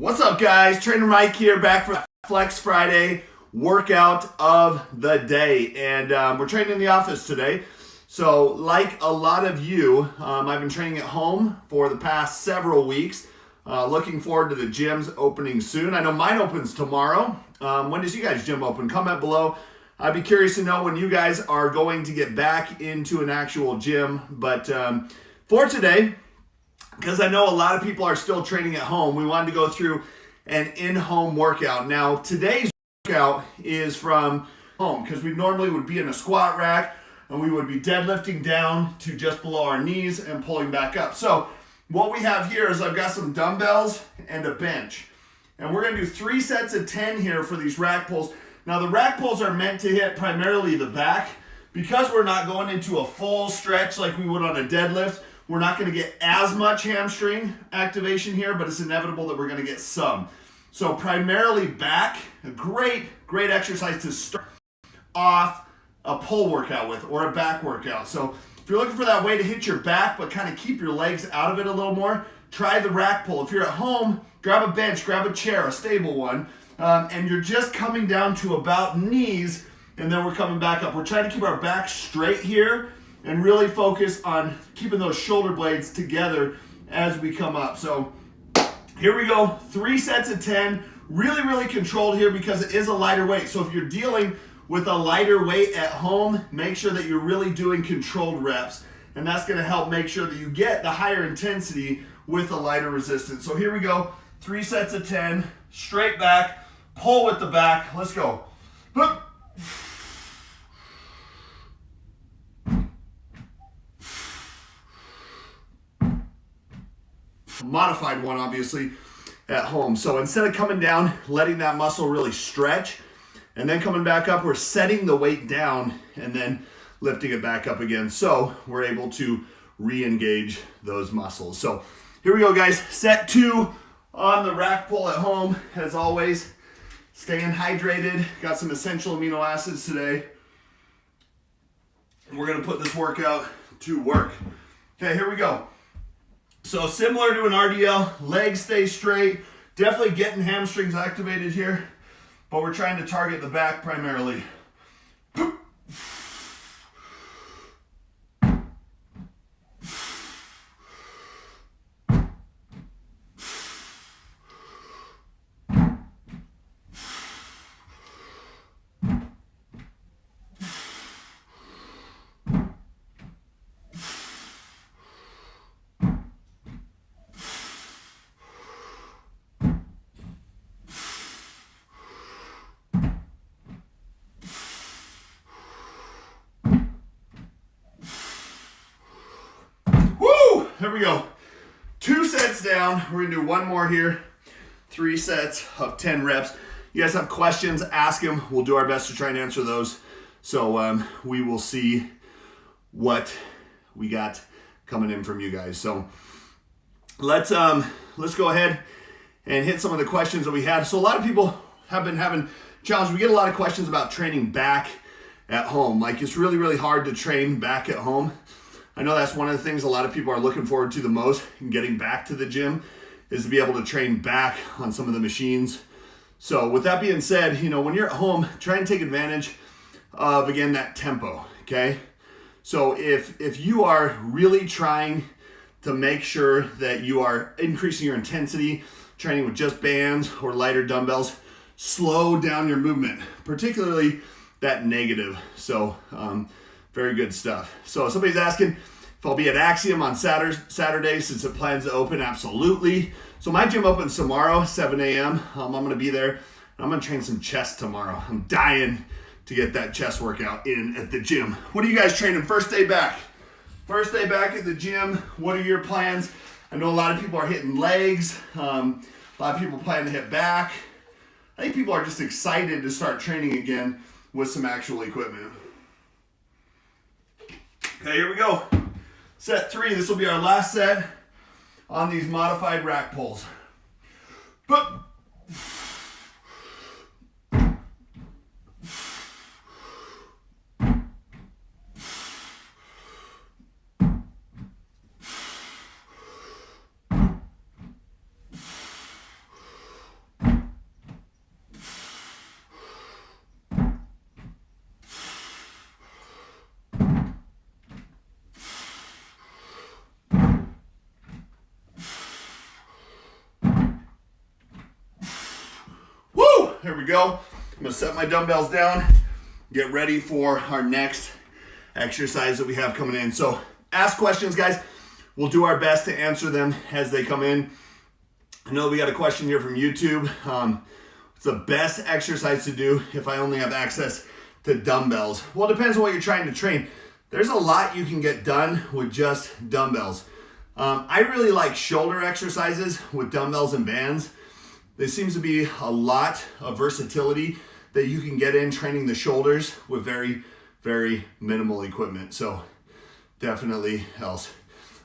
What's up, guys? Trainer Mike here, back for Flex Friday workout of the day. And we're training in the office today. So like a lot of you, I've been training at home for the past several weeks. Looking forward to the gyms opening soon. I know mine opens tomorrow. When does you guys' gym open? Comment below. I'd be curious to know when you guys are going to get back into an actual gym. But for today, because I know a lot of people are still training at home, we wanted to go through an in-home workout. Now, today's workout is from home because we normally would be in a squat rack and we would be deadlifting down to just below our knees and pulling back up. So what we have here is I've got some dumbbells and a bench. And we're going to do 3 sets of 10 here for these rack pulls. Now, the rack pulls are meant to hit primarily the back. Because we're not going into a full stretch like we would on a deadlift, we're not going to get as much hamstring activation here, but it's inevitable that we're going to get some. So primarily back, a great exercise to start off a pull workout with, or a back workout. So if you're looking for that way to hit your back but kind of keep your legs out of it a little more, try the rack pull. If you're at home, grab a bench, grab a chair, a stable one, and you're just coming down to about knees, and then we're coming back up. We're trying to keep our back straight here and really focus on keeping those shoulder blades together as we come up. So here we go, 3 sets of 10, really controlled here because it is a lighter weight. So if you're dealing with a lighter weight at home, make sure that you're really doing controlled reps, and that's gonna help make sure that you get the higher intensity with a lighter resistance. So here we go, 3 sets of 10, straight back, pull with the back, let's go. Modified one, obviously, at home. So instead of coming down, letting that muscle really stretch, and then coming back up, we're setting the weight down and then lifting it back up again. So we're able to re-engage those muscles. So here we go, guys. Set 2 on the rack pull at home. As always, staying hydrated. Got some essential amino acids today. And we're gonna put this workout to work. Okay, here we go. So similar to an RDL, legs stay straight, definitely getting hamstrings activated here, but we're trying to target the back primarily. Here we go. 2 sets down. We're gonna do 1 more here. 3 sets of 10 reps. You guys have questions, ask them. We'll do our best to try and answer those. So we will see what we got coming in from you guys. So let's go ahead and hit some of the questions that we had. So a lot of people have been having challenges. We get a lot of questions about training back at home. Like, it's really hard to train back at home. I know that's one of the things a lot of people are looking forward to the most in getting back to the gym, is to be able to train back on some of the machines. So with that being said, when you're at home, try and take advantage of, again, that tempo, okay? So if you are really trying to make sure that you are increasing your intensity, training with just bands or lighter dumbbells, slow down your movement, particularly that negative. So very good stuff. So somebody's asking if I'll be at Axiom on Saturday since it plans to open. Absolutely. So my gym opens tomorrow, 7 a.m. I'm going to be there. I'm going to train some chest tomorrow. I'm dying to get that chest workout in at the gym. What are you guys training first day back? First day back at the gym. What are your plans? I know a lot of people are hitting legs. A lot of people plan to hit back. I think people are just excited to start training again with some actual equipment. Okay, here we go. Set 3, this will be our last set on these modified rack pulls. here we go. I'm gonna set my dumbbells down, get ready for our next exercise that we have coming in. So ask questions, guys. We'll do our best to answer them as they come in. I know we got a question here from YouTube. What's the best exercise to do if I only have access to dumbbells? Well, it depends on what you're trying to train. There's a lot you can get done with just dumbbells. I really like shoulder exercises with dumbbells and bands. There seems to be a lot of versatility that you can get in training the shoulders with very, very minimal equipment. So definitely helps.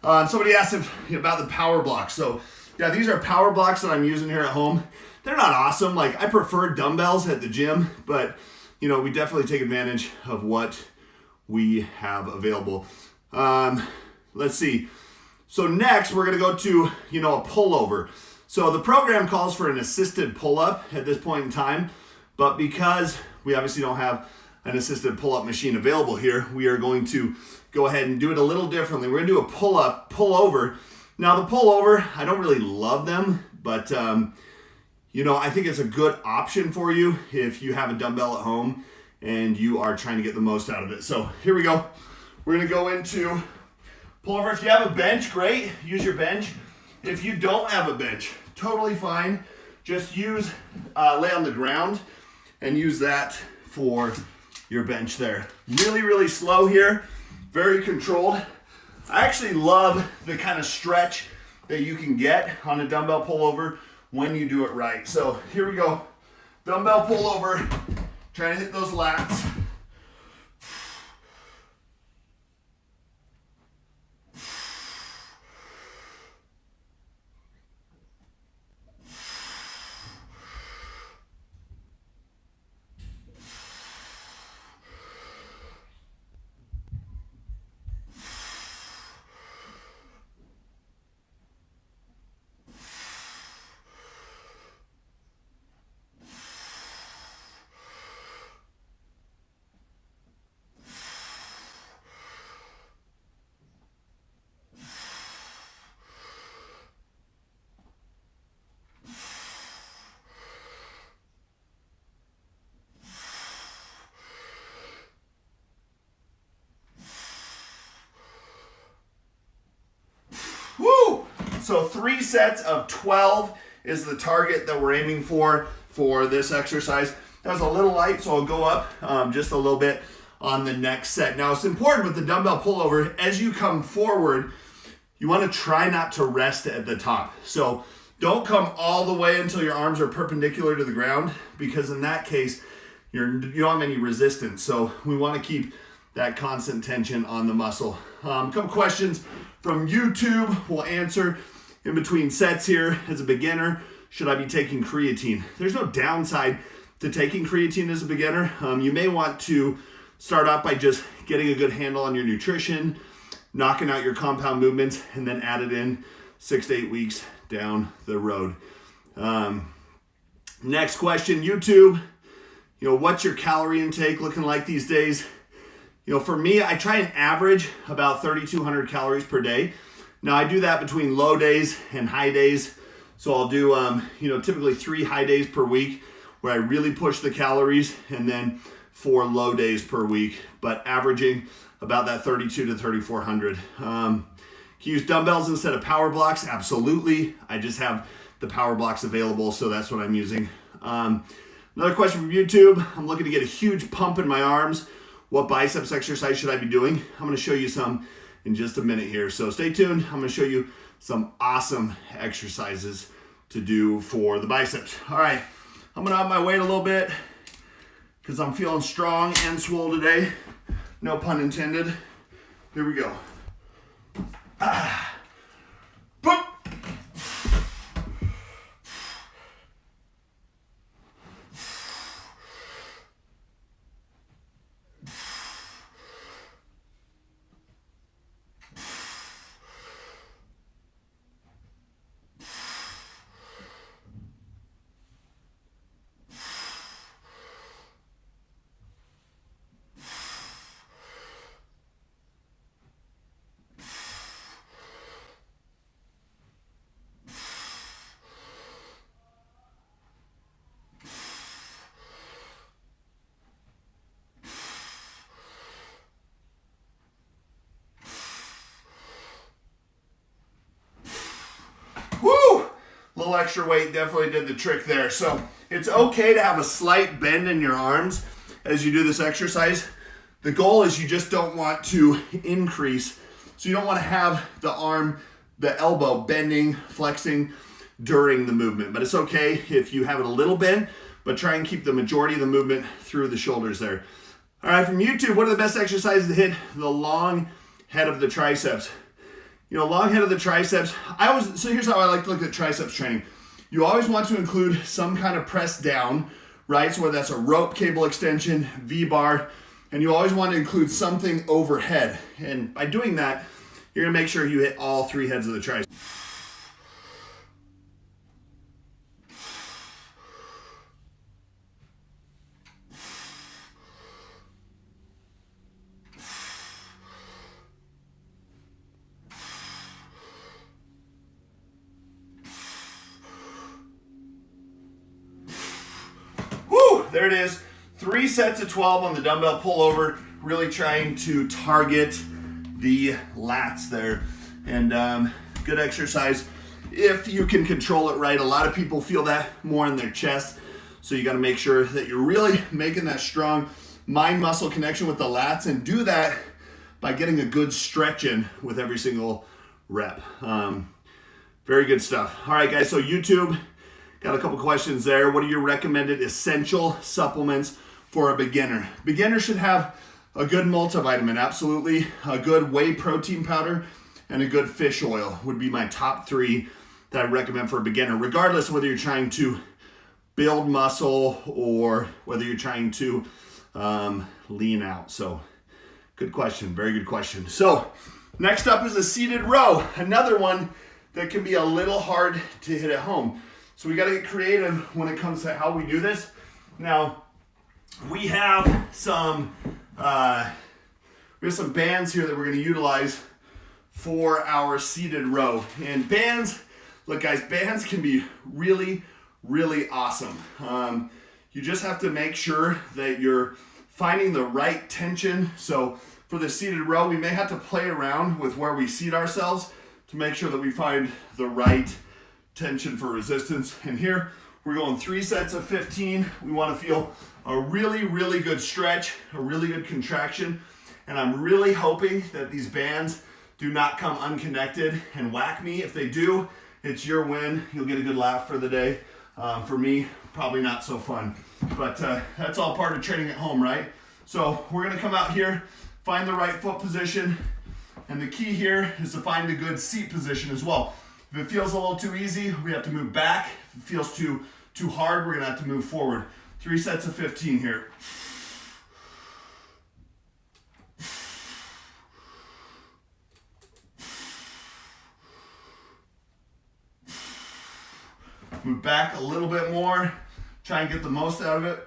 Somebody asked about the power blocks. So yeah, these are power blocks that I'm using here at home. They're not awesome. Like, I prefer dumbbells at the gym, but we definitely take advantage of what we have available. Let's see. So next we're gonna go to, a pullover. So the program calls for an assisted pull-up at this point in time, but because we obviously don't have an assisted pull-up machine available here, we are going to go ahead and do it a little differently. We're gonna do a pull-over. Now the pull-over, I don't really love them, but I think it's a good option for you if you have a dumbbell at home and you are trying to get the most out of it. So here we go. We're gonna go into pullover. If you have a bench, great, use your bench. If you don't have a bench, totally fine. Just lay on the ground and use that for your bench there. Really, really slow here, very controlled. I actually love the kind of stretch that you can get on a dumbbell pullover when you do it right. So here we go. Dumbbell pullover, trying to hit those lats. Woo! So 3 sets of 12 is the target that we're aiming for this exercise. That was a little light, so I'll go up just a little bit on the next set. Now, it's important with the dumbbell pullover, as you come forward, you want to try not to rest at the top. So don't come all the way until your arms are perpendicular to the ground, because in that case, you don't have any resistance. So we want to keep that constant tension on the muscle. A couple questions from YouTube we'll answer in between sets here. As a beginner, should I be taking creatine? There's no downside to taking creatine as a beginner. You may want to start off by just getting a good handle on your nutrition, knocking out your compound movements, and then add it in 6 to 8 weeks down the road. Next question, YouTube. What's your calorie intake looking like these days? For me, I try and average about 3,200 calories per day. Now, I do that between low days and high days. So I'll do, typically 3 high days per week where I really push the calories, and then 4 low days per week, but averaging about that 3,200 to 3,400. Can you use dumbbells instead of power blocks? Absolutely. I just have the power blocks available, so that's what I'm using. Another question from YouTube. I'm looking to get a huge pump in my arms. What biceps exercise should I be doing? I'm going to show you some in just a minute here. So stay tuned. I'm going to show you some awesome exercises to do for the biceps. All right. I'm going to up my weight a little bit because I'm feeling strong and swole today. No pun intended. Here we go. Boop. little extra weight definitely did the trick there. So it's okay to have a slight bend in your arms as you do this exercise. The goal is you just don't want to increase. So you don't want to have the arm, the elbow bending, flexing during the movement. But it's okay if you have it a little bent, but try and keep the majority of the movement through the shoulders there. All right, from YouTube, what are the best exercises to hit the long head of the triceps? You know, long head of the triceps, so here's how I like to look at triceps training. You always want to include some kind of press down, right? So whether that's a rope cable extension, V-bar, and you always want to include something overhead. And by doing that, you're gonna make sure you hit all three heads of the tricep. There it is, 3 sets of 12 on the dumbbell pullover, really trying to target the lats there. And good exercise if you can control it right. A lot of people feel that more in their chest, so you gotta make sure that you're really making that strong mind-muscle connection with the lats, and do that by getting a good stretch in with every single rep. Very good stuff. All right, guys, so YouTube, got a couple questions there. What are your recommended essential supplements for a beginner? Beginner should have a good multivitamin, absolutely. A good whey protein powder and a good fish oil would be my top 3 that I recommend for a beginner, regardless of whether you're trying to build muscle or whether you're trying to lean out. So good question, very good question. So next up is a seated row, another one that can be a little hard to hit at home. So we gotta get creative when it comes to how we do this. Now, we have some bands here that we're gonna utilize for our seated row. And bands, look guys, bands can be really, really awesome. You just have to make sure that you're finding the right tension. So for the seated row, we may have to play around with where we seat ourselves to make sure that we find the right tension for resistance. And here we're going 3 sets of 15. We want to feel a really, really good stretch, a really good contraction. And I'm really hoping that these bands do not come unconnected and whack me. If they do, it's your win. You'll get a good laugh for the day. For me, probably not so fun. But that's all part of training at home, right? So we're gonna come out here, find the right foot position. And the key here is to find a good seat position as well. If it feels a little too easy, we have to move back. If it feels too hard, we're gonna have to move forward. 3 sets of 15 here. Move back a little bit more. Try and get the most out of it.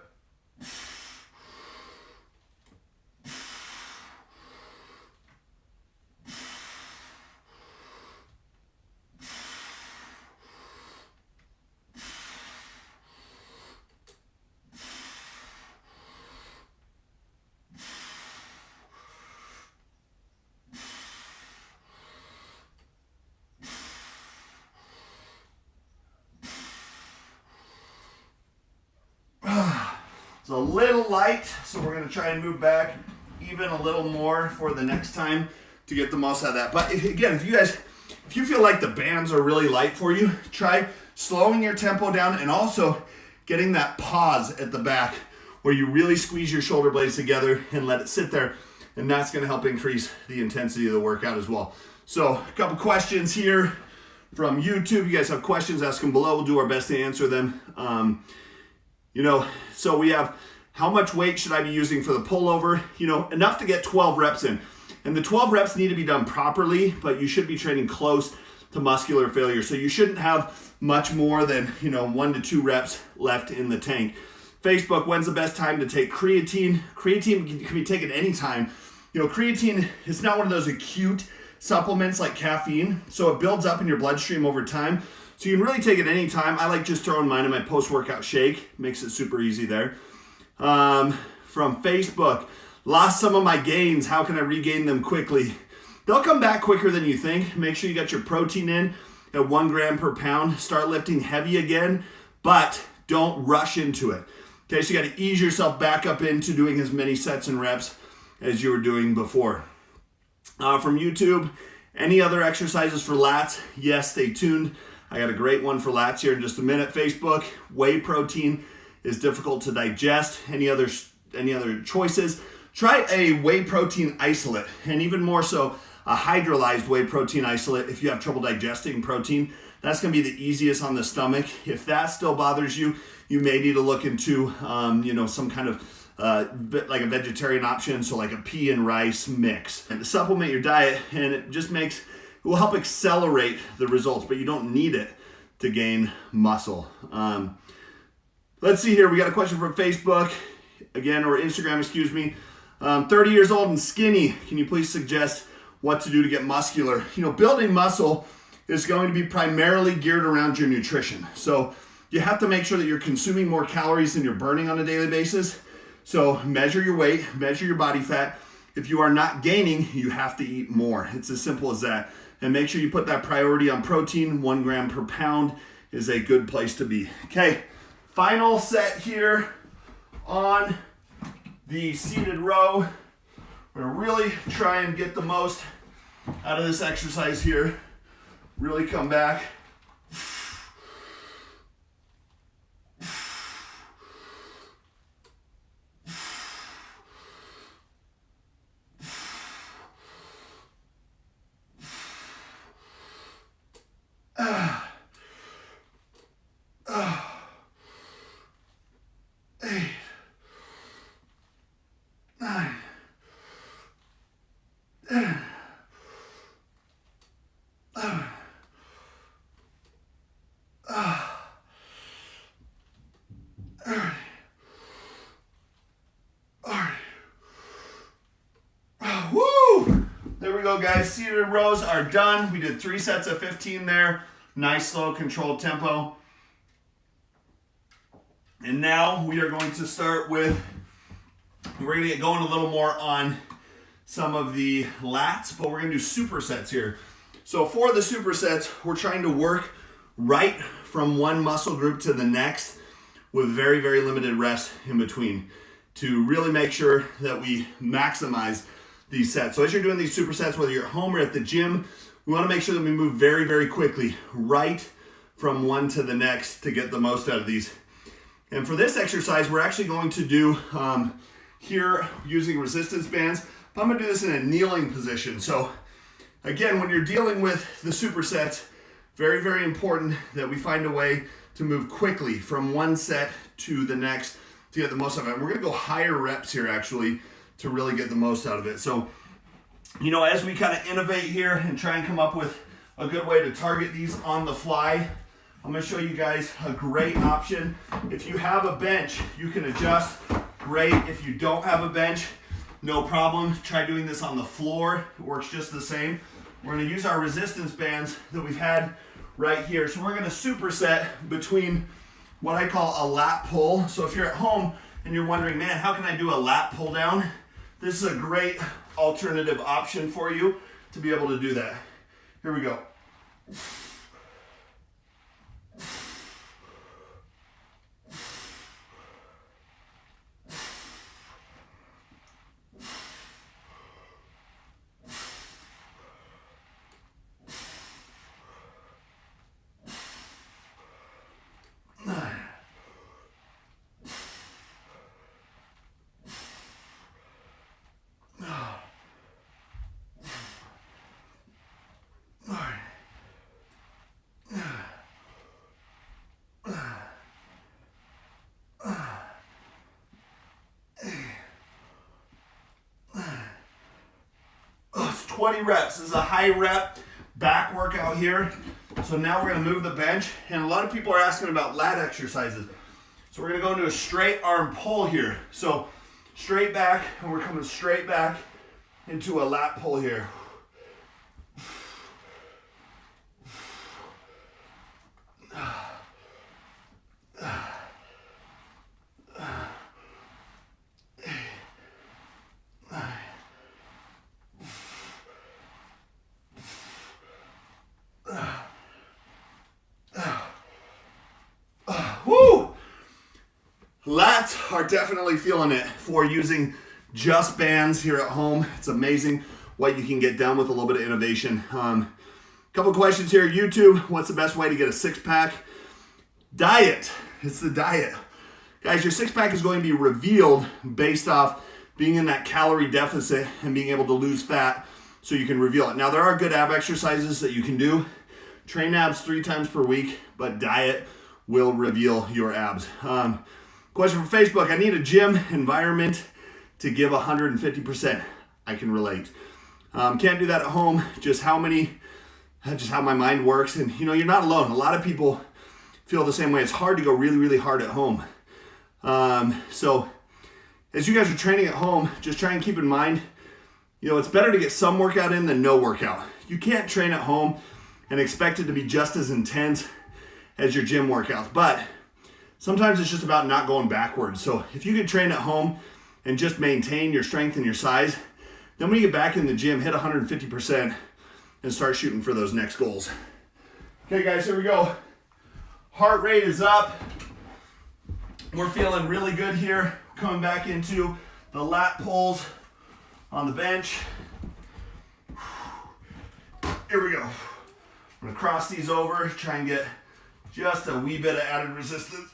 It's a little light, so we're gonna try and move back even a little more for the next time to get the most out of that. But again, if you feel like the bands are really light for you, try slowing your tempo down and also getting that pause at the back where you really squeeze your shoulder blades together and let it sit there. And that's gonna help increase the intensity of the workout as well. So a couple questions here from YouTube. You guys have questions, ask them below. We'll do our best to answer them. So we have, how much weight should I be using for the pullover? Enough to get 12 reps in. And the 12 reps need to be done properly, but you should be training close to muscular failure. So you shouldn't have much more than, 1 to 2 reps left in the tank. Facebook, when's the best time to take creatine? Creatine can be taken anytime. Creatine is not one of those acute supplements like caffeine, so it builds up in your bloodstream over time. So you can really take it anytime. I like just throwing mine in my post-workout shake. Makes it super easy there. From Facebook, lost some of my gains. How can I regain them quickly? They'll come back quicker than you think. Make sure you got your protein in at 1 gram per pound. Start lifting heavy again, but don't rush into it. Okay, so you got to ease yourself back up into doing as many sets and reps as you were doing before. From YouTube, any other exercises for lats? Yes, stay tuned. I got a great one for lats here in just a minute. Facebook, whey protein is difficult to digest. Any other choices? Try a whey protein isolate, and even more so, a hydrolyzed whey protein isolate if you have trouble digesting protein. That's gonna be the easiest on the stomach. If that still bothers you, you may need to look into some kind of like a vegetarian option, so like a pea and rice mix. And to supplement your diet, and it will help accelerate the results, but you don't need it to gain muscle. Let's see here, we got a question from Facebook, again, or Instagram, excuse me. 30 years old and skinny, can you please suggest what to do to get muscular? Building muscle is going to be primarily geared around your nutrition. So you have to make sure that you're consuming more calories than you're burning on a daily basis. So measure your weight, measure your body fat. If you are not gaining, you have to eat more. It's as simple as that. And make sure you put that priority on protein. 1 gram per pound is a good place to be. Okay, final set here on the seated row. We're gonna really try and get the most out of this exercise here. Really come back. Woo! There we go, guys. Seated rows are done. We did 3 sets of 15 there. Nice, slow, controlled tempo. And now we are going to start with, we're going to get going a little more on some of the lats, but we're going to do supersets here. So for the supersets, we're trying to work right from one muscle group to the next with very, very limited rest in between to really make sure that we maximize these sets. So as you're doing these supersets, whether you're at home or at the gym, we want to make sure that we move very, very quickly right from one to the next to get the most out of these. And for this exercise, we're actually going to do here using resistance bands. I'm going to do this in a kneeling position. So again, when you're dealing with the supersets, very, very important that we find a way to move quickly from one set to the next to get the most out of it. And we're going to go higher reps here actually to really get the most out of it. So, as we kind of innovate here and try and come up with a good way to target these on the fly, I'm going to show you guys a great option. If you have a bench, you can adjust. Great. If you don't have a bench, no problem. Try doing this on the floor. It works just the same. We're going to use our resistance bands that we've had right here. So we're going to superset between what I call a lat pull. So if you're at home and you're wondering, man, how can I do a lat pull down? This is a great alternative option for you to be able to do that. Here we go. It's 20 reps. This is a high rep back workout here. So now we're going to move the bench. And a lot of people are asking about lat exercises. So we're going to go into a straight arm pull here. So straight back, and we're coming straight back into a lat pull here. Lats are definitely feeling it for using just bands here at home. It's amazing what you can get done with a little bit of innovation. Couple questions here. YouTube, what's the best way to get a six-pack? Diet. It's the diet. Guys, your six-pack is going to be revealed based off being in that calorie deficit and being able to lose fat so you can reveal it. Now, there are good ab exercises that you can do. Train abs 3 times per week, but diet will reveal your abs. Question from Facebook. I need a gym environment to give 150%. I can relate. Can't do that at home. Just how my mind works. And you know, you're not alone. A lot of people feel the same way. It's hard to go really, really hard at home. So as you guys are training at home, just try and keep in mind, you know, it's better to get some workout in than no workout. You can't train at home and expect it to be just as intense as your gym workouts. But sometimes it's just about not going backwards. So if you can train at home and just maintain your strength and your size, then when you get back in the gym, hit 150% and start shooting for those next goals. Okay guys, here we go. Heart rate is up. We're feeling really good here. Coming back into the lat pulls on the bench. Here we go. I'm gonna cross these over, try and get just a wee bit of added resistance.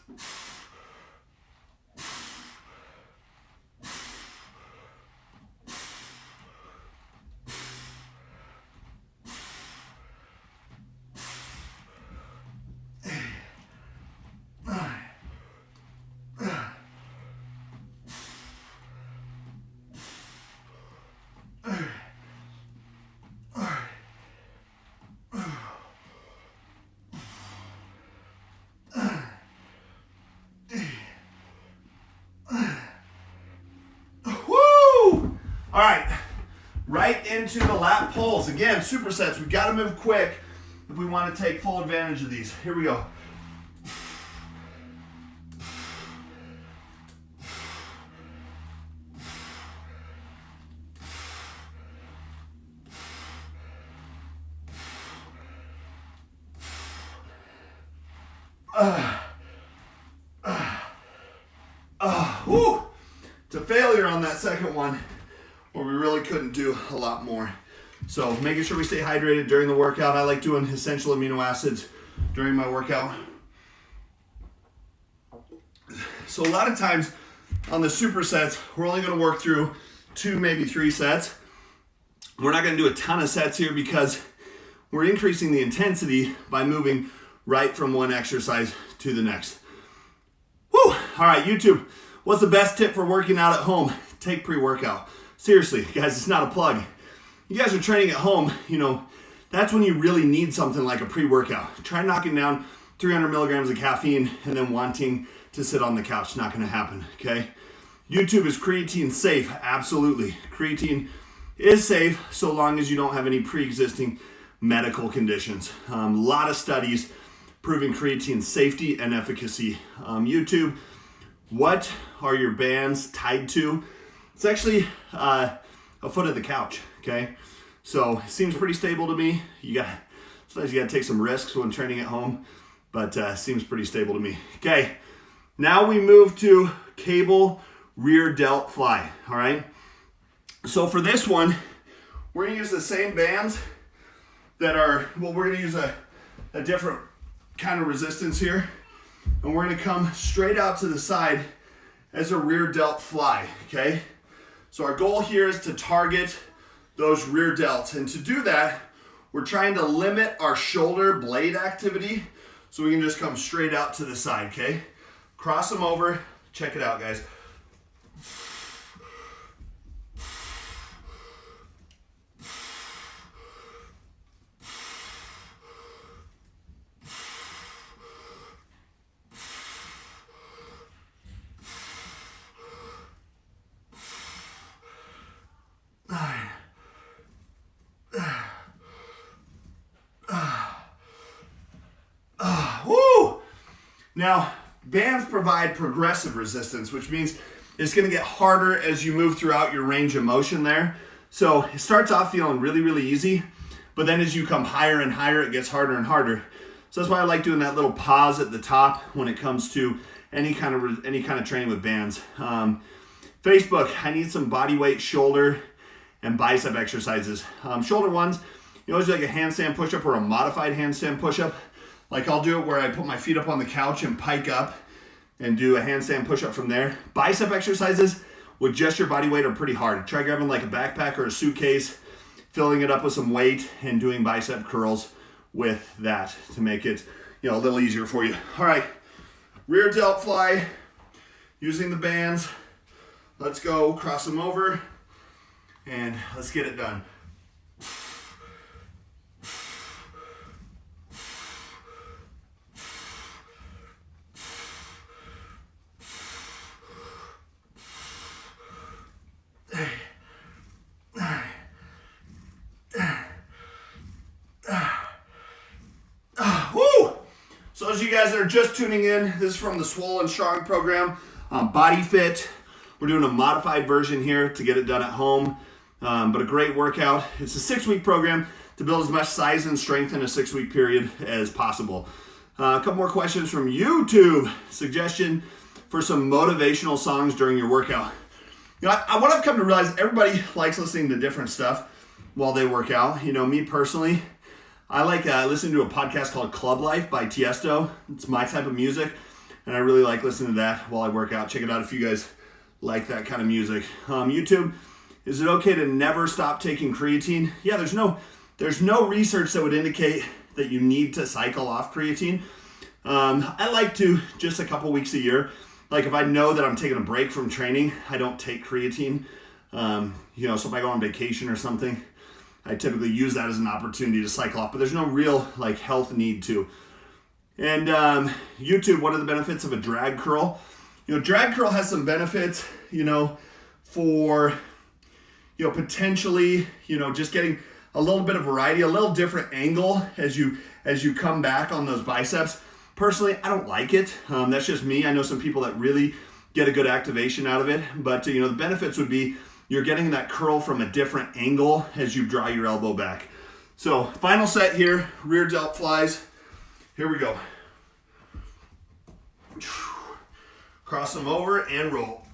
All right, right into the lat pulls. Again, supersets. We've got to move quick if we want to take full advantage of these. Here we go. Whew. It's a failure on that second one, where we really couldn't do a lot more. So making sure we stay hydrated during the workout. I like doing essential amino acids during my workout. So a lot of times on the supersets, we're only gonna work through 2, maybe 3 sets. We're not gonna do a ton of sets here because we're increasing the intensity by moving right from one exercise to the next. Whew. All right, YouTube, what's the best tip for working out at home? Take pre-workout. Seriously, guys, it's not a plug. You guys are training at home, you know, that's when you really need something like a pre-workout. Try knocking down 300 milligrams of caffeine and then wanting to sit on the couch. Not gonna happen, okay? YouTube, is creatine safe? Absolutely. Creatine is safe so long as you don't have any pre-existing medical conditions. A lot of studies proving creatine safety and efficacy. YouTube, what are your bands tied to? It's actually a foot of the couch, okay? So it seems pretty stable to me. Sometimes you gotta take some risks when training at home, but seems pretty stable to me. Okay, now we move to cable rear delt fly, all right? So for this one, we're gonna use the same bands that are, well, we're gonna use a different kind of resistance here, and we're gonna come straight out to the side as a rear delt fly, okay? So our goal here is to target those rear delts, and to do that, we're trying to limit our shoulder blade activity so we can just come straight out to the side, okay? Cross them over, check it out, guys. Woo! Now, bands provide progressive resistance, which means it's gonna get harder as you move throughout your range of motion there. So it starts off feeling really, really easy, but then as you come higher and higher, it gets harder and harder. So that's why I like doing that little pause at the top when it comes to any kind of training with bands. Facebook, I need some body weight shoulder and bicep exercises. Shoulder ones, you always do like a handstand push-up or a modified handstand push-up. Like I'll do it where I put my feet up on the couch and pike up and do a handstand push-up from there. Bicep exercises with just your body weight are pretty hard. Try grabbing like a backpack or a suitcase, filling it up with some weight, and doing bicep curls with that to make it, a little easier for you. All right, rear delt fly, using the bands. Let's go, cross them over, and let's get it done. Woo! So as you guys are just tuning in, this is from the Swole and Strong program, Body Fit. We're doing a modified version here to get it done at home, but a great workout. It's a 6-week program to build as much size and strength in a 6-week period as possible. A couple more questions from YouTube. Suggestion for some motivational songs during your workout. What I've come to realize, everybody likes listening to different stuff while they work out. Me personally, I like listening to a podcast called Club Life by Tiesto. It's my type of music, and I really like listening to that while I work out. Check it out if you guys like that kind of music. YouTube, is it okay to never stop taking creatine? Yeah, there's no research that would indicate that you need to cycle off creatine. I like to just a couple weeks a year. Like if I know that I'm taking a break from training, I don't take creatine. So if I go on vacation or something, I typically use that as an opportunity to cycle off, but there's no real health need to. And YouTube, what are the benefits of a drag curl? Drag curl has some benefits, for, potentially, just getting a little bit of variety, a little different angle as you come back on those biceps. Personally, I don't like it. That's just me. I know some people that really get a good activation out of it, but the benefits would be you're getting that curl from a different angle as you draw your elbow back. So final set here, rear delt flies. Here we go. Cross them over and roll.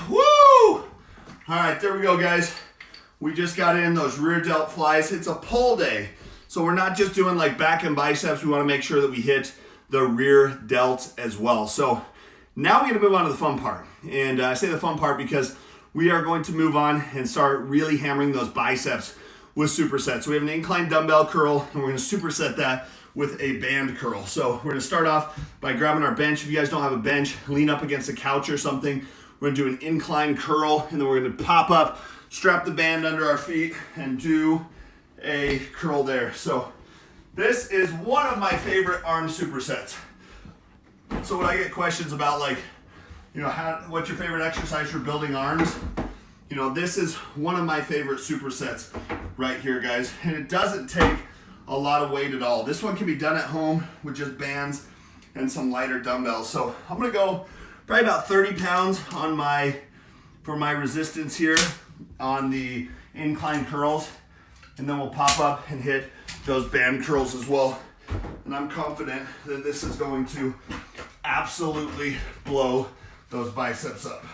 Woo! All right, there we go, guys. We just got in those rear delt flies. It's a pull day, so we're not just doing back and biceps. We want to make sure that we hit the rear delts as well. So now we're going to move on to the fun part. And I say the fun part because we are going to move on and start really hammering those biceps with supersets. So we have an incline dumbbell curl, and we're going to superset that with a band curl. So we're going to start off by grabbing our bench. If you guys don't have a bench, lean up against a couch or something. We're going to do an incline curl, and then we're going to pop up, strap the band under our feet, and do a curl there. So this is one of my favorite arm supersets. So when I get questions about what's your favorite exercise for building arms? This is one of my favorite supersets right here, guys. And it doesn't take a lot of weight at all. This one can be done at home with just bands and some lighter dumbbells. So I'm gonna go probably about 30 pounds for my resistance here on the incline curls. And then we'll pop up and hit those band curls as well. And I'm confident that this is going to absolutely blow those biceps up.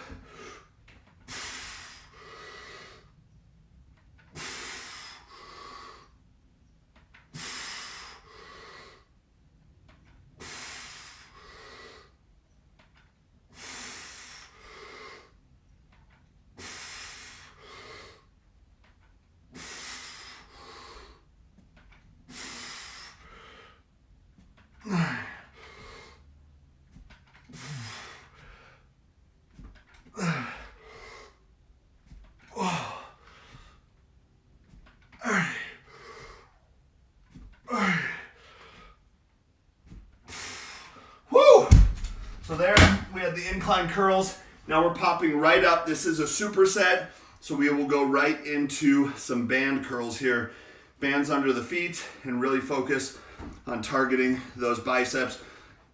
So there we have the incline curls. Now we're popping right up. This is a superset, so we will go right into some band curls here. Bands under the feet and really focus on targeting those biceps.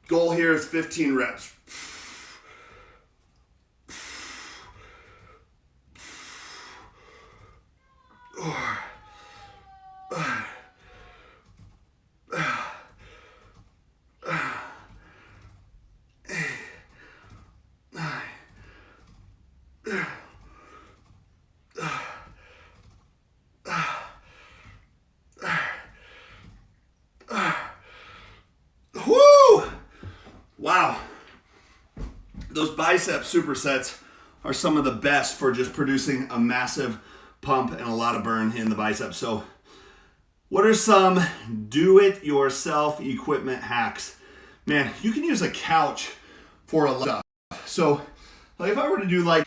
Goal here is 15 reps. Woo! Wow. Those bicep supersets are some of the best for just producing a massive pump and a lot of burn in the biceps. So what are some do-it-yourself equipment hacks? Man, you can use a couch for a lot of stuff. So like if I were to do like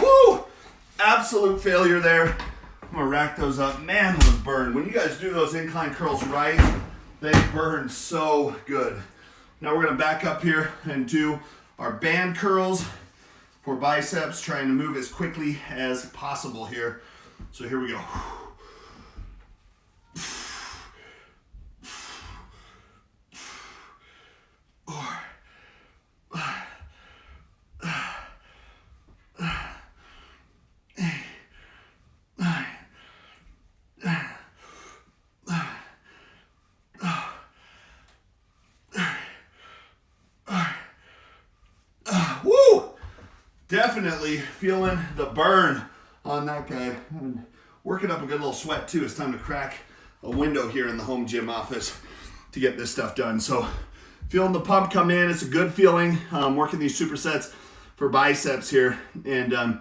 woo! Absolute failure there. I'm gonna rack those up. Man, those burn. When you guys do those incline curls right, they burn so good. Now we're gonna back up here and do our band curls for biceps, trying to move as quickly as possible here. So here we go. Woo! Definitely feeling the burn on that guy. And working up a good little sweat too. It's time to crack a window here in the home gym office to get this stuff done. So feeling the pump come in. It's a good feeling. Working these supersets for biceps here. And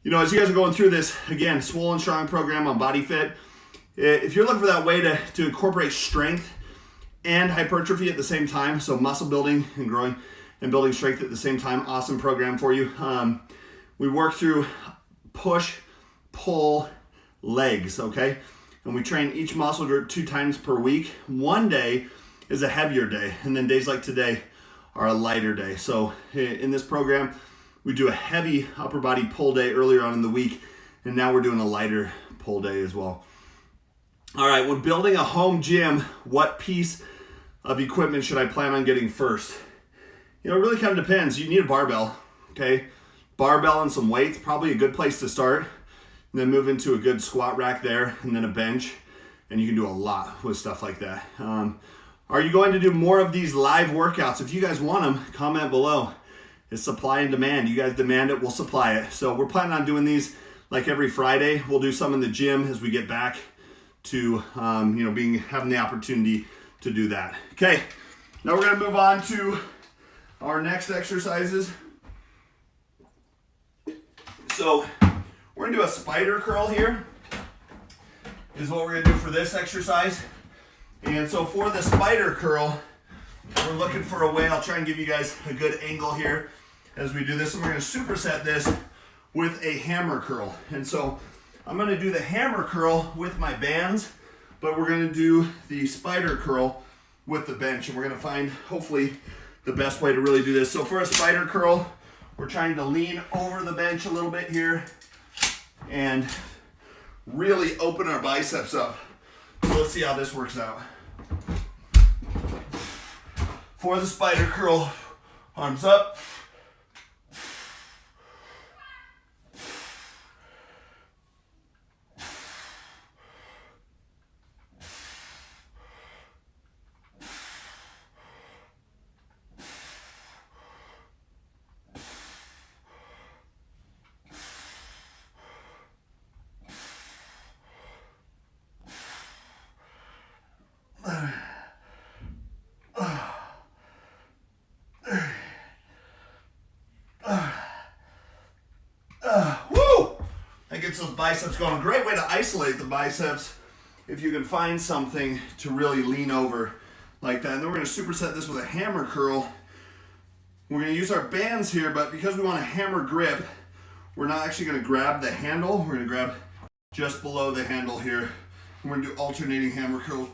you know, as you guys are going through this, again, Swollen Strong program on BodyFit, if you're looking for that way to incorporate strength and hypertrophy at the same time, so muscle building and growing and building strength at the same time, awesome program for you. We work through push, pull, legs, okay? And we train each muscle group 2 times per week. One day is a heavier day, and then days like today are a lighter day. So in this program, we do a heavy upper body pull day earlier on in the week, and now we're doing a lighter pull day as well. All right, when building a home gym, what piece of equipment should I plan on getting first? You know, it really kind of depends. You need a barbell, okay? Barbell and some weights, probably a good place to start. And then move into a good squat rack there, and then a bench. And you can do a lot with stuff like that. Are you going to do more of these live workouts? If you guys want them, comment below. It's supply and demand. You guys demand it, we'll supply it. So we're planning on doing these like every Friday. We'll do some in the gym as we get back to you know, having the opportunity to do that. Okay, now we're gonna move on to our next exercises. So we're gonna do a spider curl here, is what we're gonna do for this exercise. And so for the spider curl, we're looking for a way, I'll try and give you guys a good angle here as we do this, and we're gonna superset this with a hammer curl. And so I'm gonna do the hammer curl with my bands, but we're gonna do the spider curl with the bench, and we're gonna find, hopefully, the best way to really do this. So for a spider curl, we're trying to lean over the bench a little bit here and really open our biceps up. So let's see how this works out. For the spider curl, arms up. Woo! That gets those biceps going. A great way to isolate the biceps if you can find something to really lean over like that. And then we're going to superset this with a hammer curl. We're going to use our bands here, but because we want a hammer grip, we're not actually going to grab the handle. We're going to grab just below the handle here We're gonna do alternating hammer curls.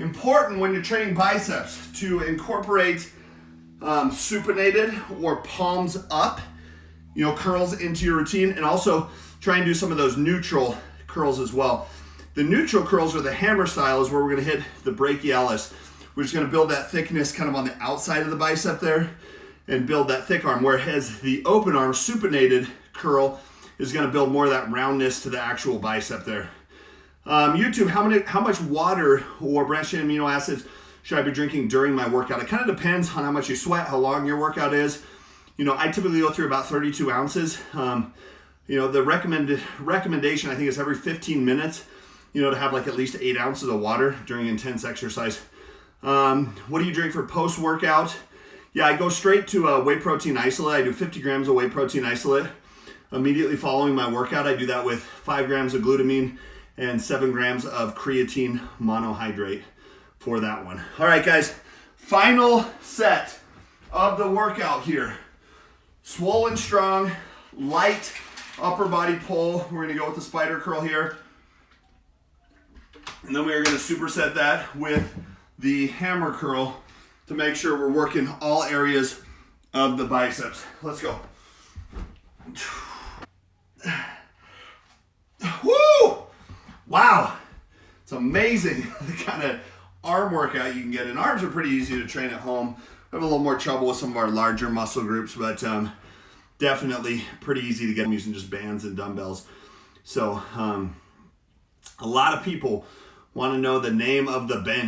Important when you're training biceps to incorporate supinated or palms up, curls into your routine, and also try and do some of those neutral curls as well. The neutral curls, or the hammer style, is where we're going to hit the brachialis. We're just going to build that thickness kind of on the outside of the bicep there and build that thick arm, whereas the open arm supinated curl is going to build more of that roundness to the actual bicep there. YouTube, how much water or branched chain amino acids should I be drinking during my workout? It kind of depends on how much you sweat, how long your workout is. I typically go through about 32 ounces. The recommendation, I think, is every 15 minutes, to have like at least 8 ounces of water during intense exercise. What do you drink for post-workout? Yeah, I go straight to whey protein isolate. I do 50 grams of whey protein isolate. Immediately following my workout, I do that with 5 grams of glutamine and 7 grams of creatine monohydrate for that one. All right, guys, final set of the workout here. Swollen strong, light upper body pull. We're gonna go with the spider curl here. And then we are gonna superset that with the hammer curl to make sure we're working all areas of the biceps. Let's go. Woo! Wow, it's amazing the kind of arm workout you can get. And arms are pretty easy to train at home. We have a little more trouble with some of our larger muscle groups, but definitely pretty easy to get them using just bands and dumbbells. So a lot of people want to know the name of the bench.